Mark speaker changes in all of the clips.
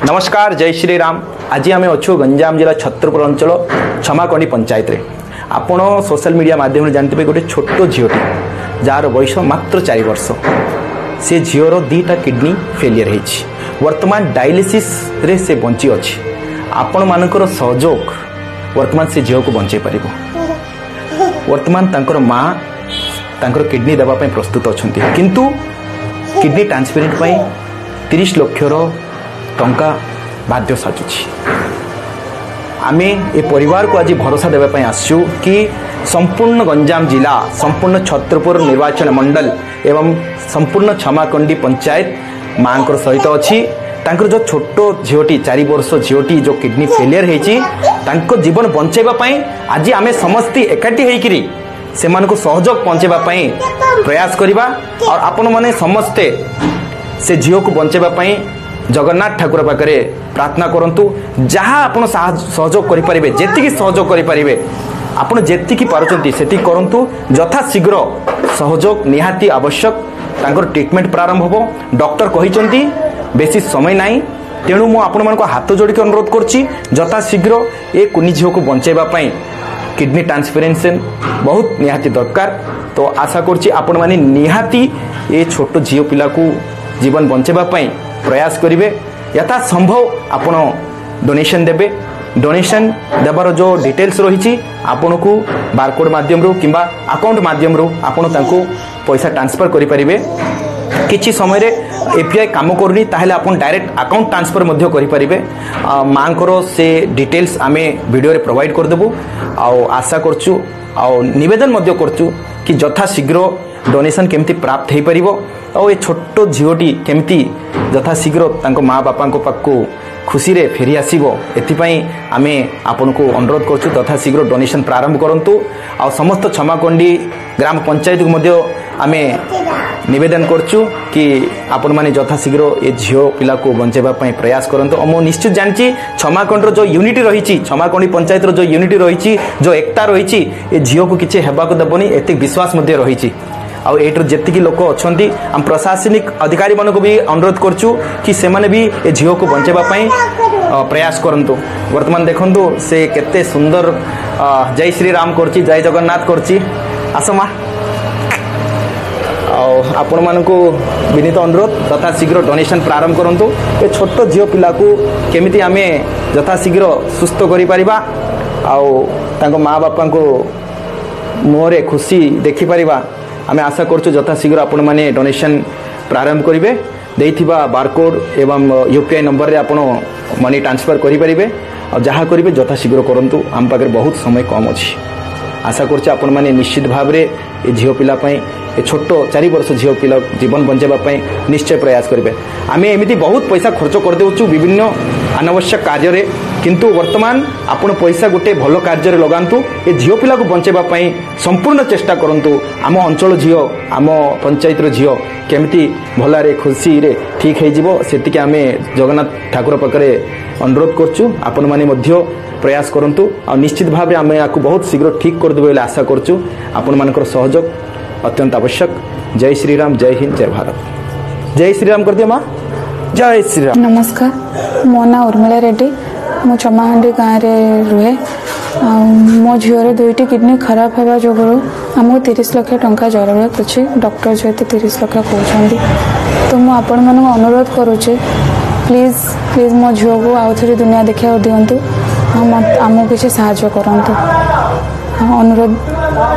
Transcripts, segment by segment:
Speaker 1: नमस्कार जय श्री राम। आज आम अच्छु गंजाम जिला छत्रपुर अंचल क्षमाकंडी पंचायत रे आपण सोशल मीडिया माध्यम जानते गोटे छोट झीटी जार बयस मात्र 4 वर्ष से झीर 2टा किडनी फेलियर होती वर्तमान डायलिसिस रे से बंची अच्छी आपण मानकर सहयोग वर्तमान से झील को बंचे पार वर्तमान तांकर माँ तांकर किडनी देवाई प्रस्तुत अच्छा किंतु किडनी ट्रांसप्लांट 30 लक्षर टंका बाध्य साजुची आमे ए परिवार को आज भरोसा देवाई आसु कि संपूर्ण गंजाम जिला संपूर्ण छत्रपुर निर्वाचन मंडल एवं संपूर्ण क्षमाकंडी पंचायत मां सहित अच्छी तांकर जो छोट झीटी 4 वर्ष झीटी जो किडनी फेलियर होती जीवन बंचाइबा आज आमे समस्ते एकाठी होकरी से सहयोग पहुंचेबा प्रयास करिबा और आपण माने समस्ते से झील को बंचाइबा जगन्नाथ ठाकुर पाखे प्रार्थना करंतु जहाँ आपण सहयोग करें जेतिकी सहयोग करें आपण जेतिकी पारुचंती सेतिकी करंतु यथा शीघ्र सहयोग निहाती आवश्यक तांकर ट्रीटमेंट प्रारंभ हो डॉक्टर कहिसंती बेसी समय नाही तेणु मु आपण मानको हाथ जोड़ी अनुरोध करछि यथा शीघ्र ए कुनी झील को बंचाइबा किडनी ट्रांसप्लांटेशन बहुत निहाती दरकार। तो आशा करछि आपण माने निहाती ए छोट झील पिला को जीवन बंचाइबा प्रयास करेंगे यथा संभव आपण डोनेशन देबे डोनेशन देवार जो डिटेल्स रही आपण को बारकोड माध्यम रो किंबा अकाउंट माध्यम रो आपण तांको पैसा ट्रांसफर करि परिबे किछि समय रे एपीआई काम करनी ताहले आपण डायरेक्ट अकाउंट ट्रांसफर मध्य करि परिबे मांकर से डिटेल्स आमे वीडियो रे प्रोवाइड कर देबु आ आशा करछु आ निवेदन मध्य करछु कि यथा शीघ्र डोनेशन केमती प्राप्त हो पारिबो और ये छोट झीटी केमती यथा शीघ्र तांको माँ बापा पाखु खुशी रे फेरी आसीबो एथिपाई आमे आपन को अनुरोध करछु तथा शीघ्र डोनेशन प्रारंभ करंतु आ समस्त क्षमाकंडी ग्राम पंचायत को मध्य आमे निवेदन करछु कि आपण माने यथा शीघ्र ए झील पिला को बंचेबा प्रयास करंतु मो निश्चित जानची क्षमाकंडर जो यूनिटी रही क्षमाकंडी पंचायत जो यूनिटी रही जो एकता रही ए झील को किछि हेबाको देबनी एते विश्वास मध्य रही आ एटर जेतिकी लोक अच्छी आम प्रशासनिक अधिकारी मान को भी अनुरोध करचु कि से माने भी ए झील को बंचेबा प्रयास करंतु। वर्तमान देखंतु से केते सुंदर जय श्री राम करची जय जगन्नाथ करची आसमा आपण मान को विनीत अनुरोध तथा शीघ्र डोनेशन प्रारंभ करंतु ए छोट झील पिला को केमिति आमे यथा शीघ्र सुस्थ करि परिबा आउ तांको माँ बापा को मुहरे खुशी देखि परिबा आमे आशा करछु यथा शीघ्र आपण माने डोनेशन प्रारंभ करिवे देइथिबा बारकोड एवं यूपीआई नंबर रे आपण मनी ट्रांसफर करि परिबे और जहाँ करिवे यथा शीघ्र करंतु आम पाखे बहुत समय कम अछि आशा करछु आपण माने निश्चित भाव रे ए झील पिला ए छोट 4 वर्ष झील पिला जीवन बंचाइबा निश्चय प्रयास करेंगे। आम एमती बहुत पैसा खर्च कर देउछु विभिन्न अनावश्यक कार्य रे किंतु वर्तमान आपण पैसा गोटे भल कार्य लगातु ए झील पिला को बंचाइबा संपूर्ण चेष्टा करंतु आम अंचल झील आम पंचायत झील केमती भलारे खुशी रे ठीक हो सेतिक आम जगन्नाथ ठाकुर पाखे अनुरोध करछु आपण माने मध्य प्रयास करंतु और निश्चित भाव आम या बहुत शीघ्र ठीक कर देबे आशा करछु आपण मानकर सहयोग अत्यंत आवश्यक। जय श्री राम जय हिंद जय भारत। जय श्री राम कर दिए माँ जय श्री राम।
Speaker 2: नमस्कार मो ना उर्मिला रेड्डी मु चमाहांडी गाँव में रुहे मो झीर 2टी किडनी खराब होगा जो आमको 30 लाख टंका जरूरत अच्छी डॉक्टर जेहेतु 30 लाख कहते तो मुझे आपण मान अनुरोध करुचे प्लीज प्लीज मो झील को आउ थे दुनिया देखा दिंतु आमको किसी साहाय्य करंतु अनुरोध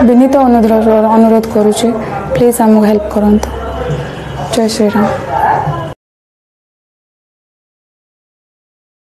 Speaker 2: विनीत अनुरोध करुचे प्लीज आमको हेल्प करंतु। जय श्री राम।